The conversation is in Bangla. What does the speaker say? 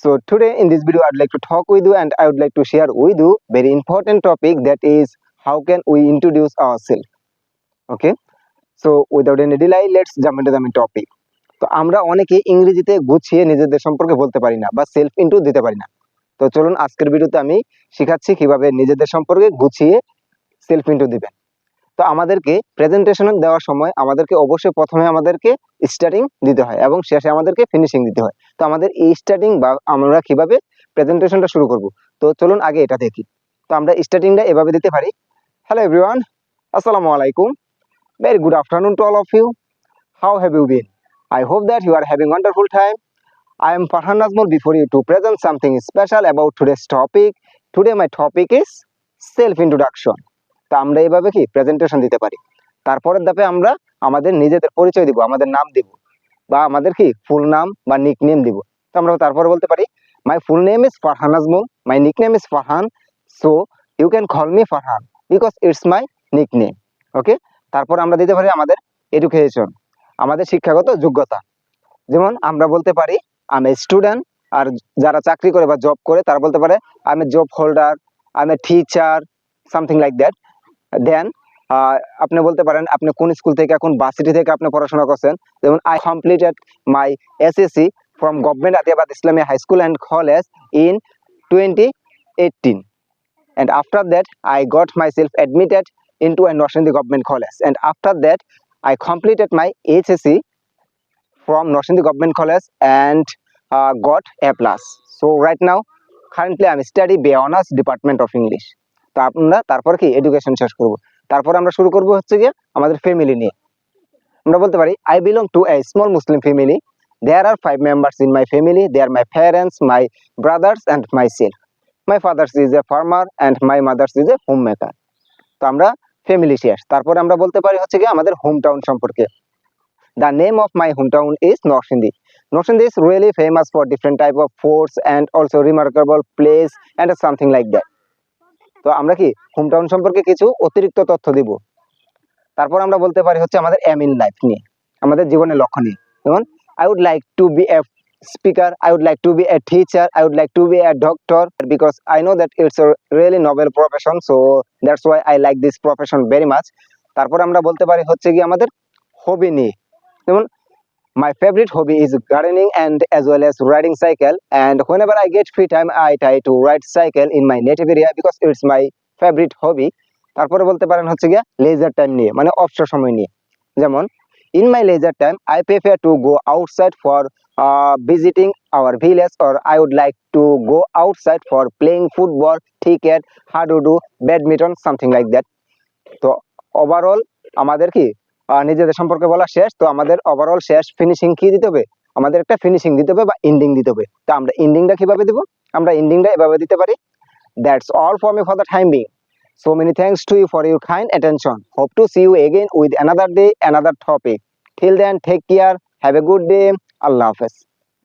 So today in this video I'd like to talk with you and I would like to share with you very important topic, that is how can we introduce ourselves. Okay, so without any delay let's jump into the main topic. তো আমরা অনেকে ইংরেজিতে গুছিয়ে নিজেদের সম্পর্কে বলতে পারি না বা সেলফ ইন্ট্রো দিতে পারি না। তো চলুন আজকের ভিডিওতে আমি শেখাচ্ছি কিভাবে নিজেদের সম্পর্কে গুছিয়ে সেলফ ইন্ট্রো দিবেন। তো আমাদেরকে প্রেজেন্টেশন দেওয়ার সময় আমাদেরকে অবশ্যই প্রথমে আমাদেরকে স্টার্টিং দিতে হয় এবং শেষে আমাদেরকে ফিনিশিং দিতে হয়। তো আমাদের এই স্টার্টিং বা আমরা কিভাবে প্রেজেন্টেশনটা শুরু করব, তো চলুন আগে এটা দেখি। তো আমরা স্টার্টিংটা এভাবে দিতে পারি, হ্যালো এভরিওয়ান, আসসালামু আলাইকুম, very good afternoon to all of you, how have you been, I hope that you are having wonderful time. I am Farhan Nazmul before you to present something special about today's topic. Today my topic is self introduction. তো আমরা এইভাবে কি প্রেজেন্টেশন দিতে পারি। তারপরের ধাপে আমরা আমাদের নিজেদের পরিচয় দিব, আমাদের নাম দিব বা আমাদের কি ফুল নাম বা নিকনেম দিব। তো আমরা তারপরে বলতে পারি my full name is Farhan Nazmul, my nickname is Farhan, so you can call me Farhan because it's my nickname. Okay, তারপর আমরা দিতে পারি আমাদের এডুকেশন, আমাদের শিক্ষাগত যোগ্যতা। যেমন আমরা বলতে পারি আমি স্টুডেন্ট, আর যারা চাকরি করে বা জব করে তারা বলতে পারে I am a job holder, I am a teacher, something like that. Then আপনি বলতে পারেন আপনি কোন স্কুল থেকে, কোন ভার্সিটি থেকে আপনি পড়াশোনা করছেন। যেমন I completed my SSC from government Atiabad Islamia high school and college in 2018, and after that I got myself admitted into a Norsindi government college, and after that I completed my HSC from Norsindi government college and got A plus. So right now currently I'm study B.A.Honors Department of English. তো আমরা তারপর কি এডুকেশন শেষ করব, তারপর আমরা শুরু করব হচ্ছে গিয়ে আমাদের ফ্যামিলি নিয়ে। আমরা বলতে পারি I belong to a small Muslim family, there are 5 members in my family, they are my parents, my brothers and myself, my fathers is a farmer and my mothers is a home maker. তো আমরা ফ্যামিলি শেষ, তারপরে আমরা বলতে পারি হচ্ছে গিয়ে আমাদের হোম টাউন সম্পর্কে। The name of my hometown is Norsindi. Norsindi is really famous for different type of forts and also remarkable place and something like that. তো আমরা কি হোম টাউন সম্পর্কে কিছু অতিরিক্ত তথ্য দিব। তারপর আমরা বলতে পারি হচ্ছে আমাদের এম ইন লাইফ নিয়ে, আমাদের জীবনের লক্ষ্য নিয়ে। যেমন I would like to be a speaker, I would like to be a teacher, I would like to be a doctor because I know that it's a really noble profession, so that's why I like this profession very much. তারপর আমরা বলতে পারি হচ্ছে কি আমাদের হবি নিয়ে। যেমন my favorite hobby is gardening and as well as riding cycle, and whenever I get free time I try to ride cycle in my native area because it's my favorite hobby. তারপরে বলতে পারেন হচ্ছে গিয়া লেজার টাইম নিয়ে, মানে অবসর সময় নিয়ে। যেমন in my leisure time I prefer to go outside for visiting our village, or I would like to go outside for playing football, cricket, hadudu, badminton, something like that. তো ওভারঅল আমাদের কি নিজেদের সম্পর্কে বলা শেষ। তো আমাদের ওভারঅল শেষ ফিনিশিং কি দিতে হবে, আমাদের একটা ফিনিশিং দিতে হবে বা এন্ডিং দিতে হবে। তো আমরা এন্ডিংটা কিভাবে দেব, আমরা এন্ডিংটা এভাবে দিতে পারি, that's all for me for the time being, so many thanks to you for your kind attention, hope to see you again with another day, another topic. Till then take care, have a good day, Allah Hafiz.